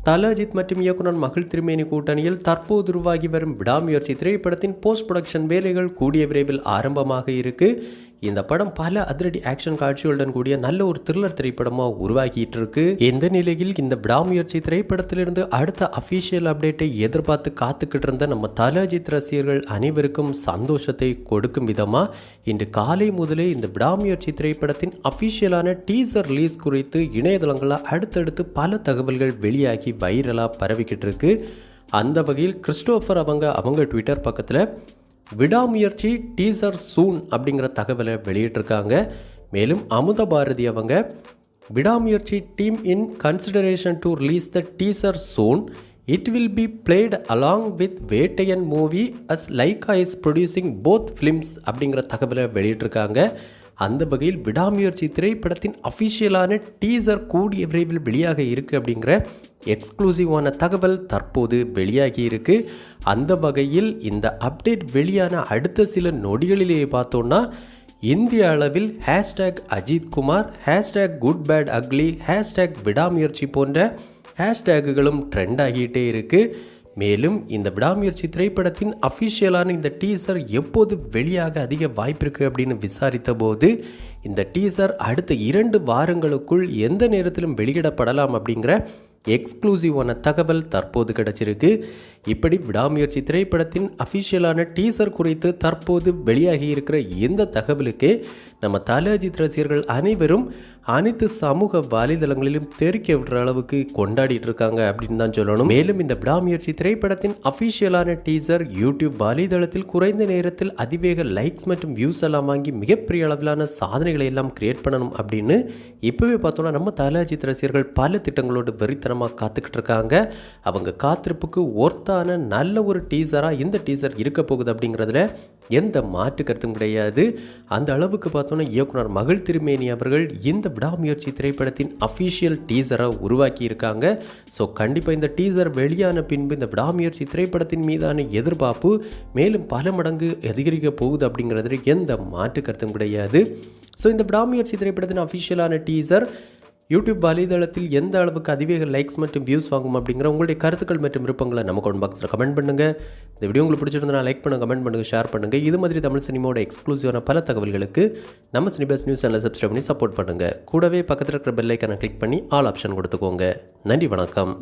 தல அஜித் மற்றும் இயக்குனர் மகிழ் திருமேனி கூட்டணியில் தற்போது உருவாகி வரும் விடாமுயற்சி திரைப்படத்தின் போஸ்ட் ப்ரொடக்ஷன் வேலைகள் கூடிய விரைவில் ஆரம்பமாக இருக்கு. இந்த படம் பல அதிரடி ஆக்ஷன் காட்சிகளுடன் கூடிய நல்ல ஒரு த்ரில்லர் திரைப்படமாக உருவாகிட்டு இருக்கு. இந்த நிலையில் இந்த விடாமுயற்சி திரைப்படத்திலிருந்து அடுத்த அபிஷியல் அப்டேட்டை எதிர்பார்த்து காத்துக்கிட்டு இருந்த நம்ம தல அஜித் ரசிகர்கள் அனைவருக்கும் சந்தோஷத்தை கொடுக்கும் விதமா இன்று காலை முதலே இந்த விடாமுயற்சி திரைப்படத்தின் அபிஷியலான டீசர் ரிலீஸ் குறித்து இணையதளங்களில் அடுத்தடுத்து பல தகவல்கள் வெளியாகி வைரலாக பரவிக்கிட்டு இருக்கு. அந்த வகையில் கிறிஸ்டோபர் அவங்க ட்விட்டர் பக்கத்தில் விடாமுயற்சி டீசர் சூன் அப்படிங்கிற தகவலை வெளியிட்டிருக்காங்க. மேலும் அமுத பாரதி அவங்க Vidaamuyarchi team in consideration to release the teaser soon. It will be played along with Vettaiyan movie as Lyca is producing both films அப்படிங்கிற தகவலை வெளியிட்டிருக்காங்க. அந்த வகையில் விடாமுயற்சி திரைப்படத்தின் அஃபிஷியலான டீசர் கூடிய விரைவில் வெளியாக இருக்குது அப்படிங்கிற எக்ஸ்க்ளூசிவான தகவல் தற்போது வெளியாகி இருக்கு. அந்த வகையில் இந்த அப்டேட் வெளியான அடுத்த சில நொடிகளிலேயே பார்த்தோன்னா இந்திய அளவில் hashtag Ajithkumar, hashtag Good Bad Ugly, hashtag Vidaamuyarchi போன்ற ஹேஷ்டேக்குகளும் ட்ரெண்ட் ஆகிட்டே இருக்குது. மேலும் இந்த விடாமுயற்சி திரைப்படத்தின் அஃபிஷியலான இந்த டீசர் எப்போது வெளியாக அதிக வாய்ப்பு இருக்குது அப்படின்னு விசாரித்த போது இந்த டீசர் அடுத்த 2 வாரங்களுக்குள் எந்த நேரத்திலும் வெளியிடப்படலாம் அப்படிங்கிற எக்ஸ்க்ளூசிவான தகவல் தற்போது கிடைச்சிருக்கு. இப்படி விடாமுயற்சி திரைப்படத்தின் அஃபிஷியலான டீசர் குறித்து தற்போது வெளியாகி இருக்கிற இந்த தகவலுக்கு நம்ம தல அஜித் ரசிகர்கள் அனைவரும் அனைத்து சமூக வலைதளங்களிலும் தெரிக்க விடுற அளவுக்கு கொண்டாடிட்டு இருக்காங்க அப்படின்னு தான் சொல்லணும். மேலும் இந்த விடாமுயற்சி திரைப்படத்தின் அஃபிஷியலான டீசர் யூடியூப் வலைதளத்தில் குறைந்த நேரத்தில் அதிவேக லைக்ஸ் மற்றும் வியூஸ் எல்லாம் வாங்கி மிகப்பெரிய அளவிலான சாதனைகளை எல்லாம் கிரியேட் பண்ணணும் அப்படின்னு இப்போவே பார்த்தோன்னா நம்ம தல அஜித் ரசிகர்கள் பல திட்டங்களோடு வெறித்தனமாக காத்துக்கிட்டு இருக்காங்க. அவங்க காத்திருப்புக்கு ஒர்த்தான நல்ல ஒரு டீசராக இந்த டீசர் இருக்க போகுது அப்படிங்கிறதுல எந்த மாற்று கருத்தும் கிடையாது. அந்த அளவுக்கு பார்த்தோன்னா இயக்குனர் மகிழ் திருமேனி அவர்கள் இந்த விடாமுயற்சி திரைப்படத்தின் அஃபிஷியல் டீசரை உருவாக்கி இருக்காங்க. ஸோ கண்டிப்பாக இந்த டீசர் வெளியான பின்பு இந்த விடாமுயற்சி திரைப்படத்தின் மீதான எதிர்பார்ப்பு மேலும் பல மடங்கு அதிகரிக்க போகுது அப்படிங்கிறதுல எந்த மாற்று கருத்தும் கிடையாது. ஸோ இந்த விடாமுயற்சி திரைப்படத்தின் அஃபிஷியலான டீசர் யூடியூப் வலைதளத்தில் எந்த அளவுக்கு அதிவேக லைக்ஸ் மற்றும் வியூஸ் வாங்கும் அப்படிங்கிற உங்களுடைய கருத்துக்கள் மற்றும் விருப்பங்களை நம்ம கமெண்ட் பாக்ஸில் கமெண்ட் பண்ணுங்கள். இந்த வீடியோ உங்களுக்கு பிடிச்சிருந்தா லைக் பண்ணுங்கள், கமெண்ட் பண்ணுங்கள், ஷேர் பண்ணுங்கள். இது மாதிரி தமிழ் சினிமாவோட எக்ஸ்க்ளூசிவான பல தகவல்களுக்கு நம்ம சினிபாஸ் நியூஸ் சேனலை சப்ஸ்கிரைப் பண்ணி சப்போர்ட் பண்ணுங்கள். கூடவே பக்கத்தில் இருக்கிற பெல் ஐக்கானை கிளிக் பண்ணி ஆல் ஆப்ஷன் கொடுத்துக்கோங்க. நன்றி, வணக்கம்.